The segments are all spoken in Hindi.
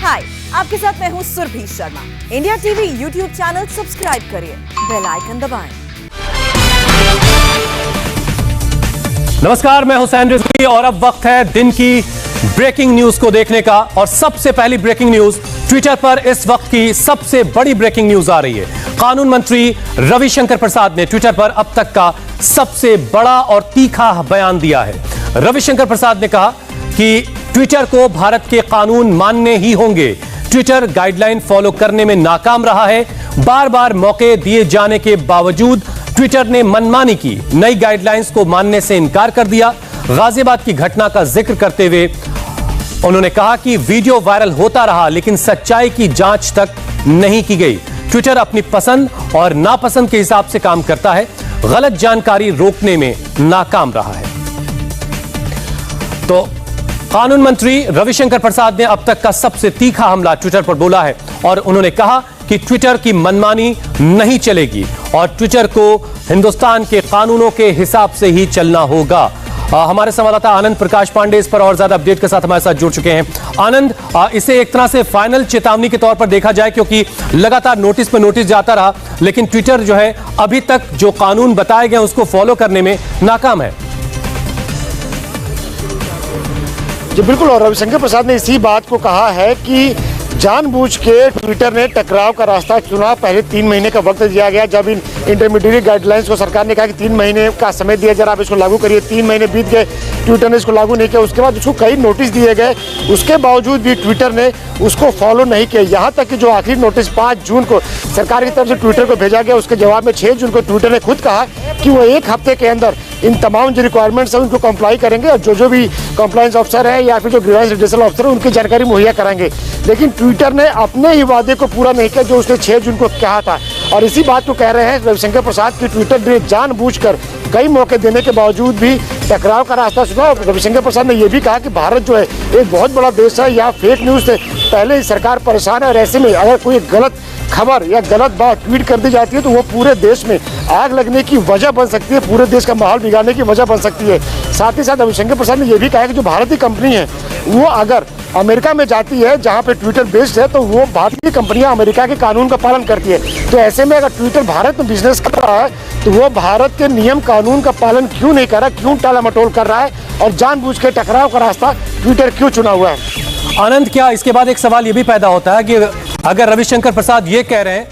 हाय, आपके साथ मैं हूँ Surabhi Sharma. India TV YouTube channel subscribe करिए, बेल आइकन दबाएं। नमस्कार, मैं हुसैन रिजवी और अब वक्त है दिन की ब्रेकिंग न्यूज को देखने का। और सबसे पहली ब्रेकिंग न्यूज, ट्विटर पर इस वक्त की सबसे बड़ी ब्रेकिंग न्यूज आ रही है। कानून मंत्री रविशंकर प्रसाद ने ट्विटर पर अब तक का सबसे बड़ा और तीखा बयान दिया है। रविशंकर प्रसाद ने कहा कि ट्विटर को भारत के कानून मानने ही होंगे। ट्विटर गाइडलाइन फॉलो करने में नाकाम रहा है। बार बार मौके दिए जाने के बावजूद ट्विटर ने मनमानी की, नई गाइडलाइंस को मानने से इनकार कर दिया। गाजियाबाद की घटना का जिक्र करते हुए उन्होंने कहा कि वीडियो वायरल होता रहा लेकिन सच्चाई की जांच तक नहीं की गई। ट्विटर अपनी पसंद और नापसंद के हिसाब से काम करता है, गलत जानकारी रोकने में नाकाम रहा है। तो कानून मंत्री रविशंकर प्रसाद ने अब तक का सबसे तीखा हमला ट्विटर पर बोला है और उन्होंने कहा कि ट्विटर की मनमानी नहीं चलेगी और ट्विटर को हिंदुस्तान के कानूनों के हिसाब से ही चलना होगा। हमारे संवाददाता आनंद प्रकाश पांडे इस पर और ज्यादा अपडेट के साथ हमारे साथ जुड़ चुके हैं। आनंद, इसे एक तरह से फाइनल चेतावनी के तौर पर देखा जाए, क्योंकि लगातार नोटिस पर नोटिस जाता रहा लेकिन ट्विटर जो है अभी तक जो कानून बताए गए उसको फॉलो करने में नाकाम है। जी बिल्कुल, और रविशंकर प्रसाद ने इसी बात को कहा है कि जानबूझ के ट्विटर ने टकराव का रास्ता चुना। पहले 3 महीने का वक्त दिया गया, जब इन इंटरमीडिएट गाइडलाइंस को सरकार ने कहा कि 3 महीने का समय दिया, जरा आप इसको लागू करिए। 3 महीने बीत गए, ट्विटर ने इसको लागू नहीं किया। उसके बाद उसको कई नोटिस दिए गए, उसके बावजूद भी ट्विटर ने उसको फॉलो नहीं किया। यहाँ तक कि जो आखिरी नोटिस 5 जून को सरकार की तरफ से ट्विटर को भेजा गया, उसके जवाब में 6 जून को ट्विटर ने खुद कहा कि वो 1 हफ्ते के अंदर इन तमाम जो रिक्वायरमेंट्स हैं उनको कंप्लाई करेंगे और जो भी कंप्लायंस ऑफिसर है या फिर जो ग्रीवेंस रिड्रेसल ऑफिसर है उनकी जानकारी मुहैया कराएंगे। लेकिन ट्विटर ने अपने ही वादे को पूरा नहीं किया जो उसने 6 जून को कहा था। और इसी बात को कह रहे हैं रविशंकर प्रसाद की ट्विटर ने जानबूझकर कई मौके देने के बावजूद भी टकराव का रास्ता चुना। रविशंकर प्रसाद ने यह भी कहा कि भारत जो है एक बहुत बड़ा देश है, यहाँ फेक न्यूज़ से पहले ही सरकार परेशान है और ऐसे में अगर कोई गलत खबर या गलत बात ट्वीट कर दी जाती है तो वो पूरे देश में आग लगने की वजह बन सकती है, पूरे देश का माहौल बिगाड़ने की वजह बन सकती है। साथ ही साथ रविशंकर प्रसाद ने यह भी कहा कि जो भारतीय कंपनी है वो अगर अमेरिका में जाती है जहां पे ट्विटर बेस्ड है तो वो भारतीय कंपनियां अमेरिका के कानून का पालन करती है। तो ऐसे में अगर ट्विटर भारत में बिजनेस कर रहा है तो वो भारत के नियम कानून का पालन क्यों नहीं कर रहा, क्यों टाला मटोल कर रहा है और जानबूझ के टकराव का रास्ता ट्विटर क्यों चुना हुआ है। आनंद, क्या इसके बाद एक सवाल ये भी पैदा होता है कि अगर रविशंकर प्रसाद ये कह रहे हैं,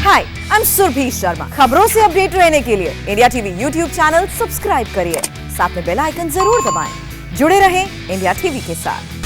हाय, आई एम सुरभि शर्मा। खबरों से अपडेट रहने के लिए India TV YouTube channel subscribe करिए, साथ में बेल आइकन जरूर दबाएं। जुड़े रहें इंडिया टीवी के साथ।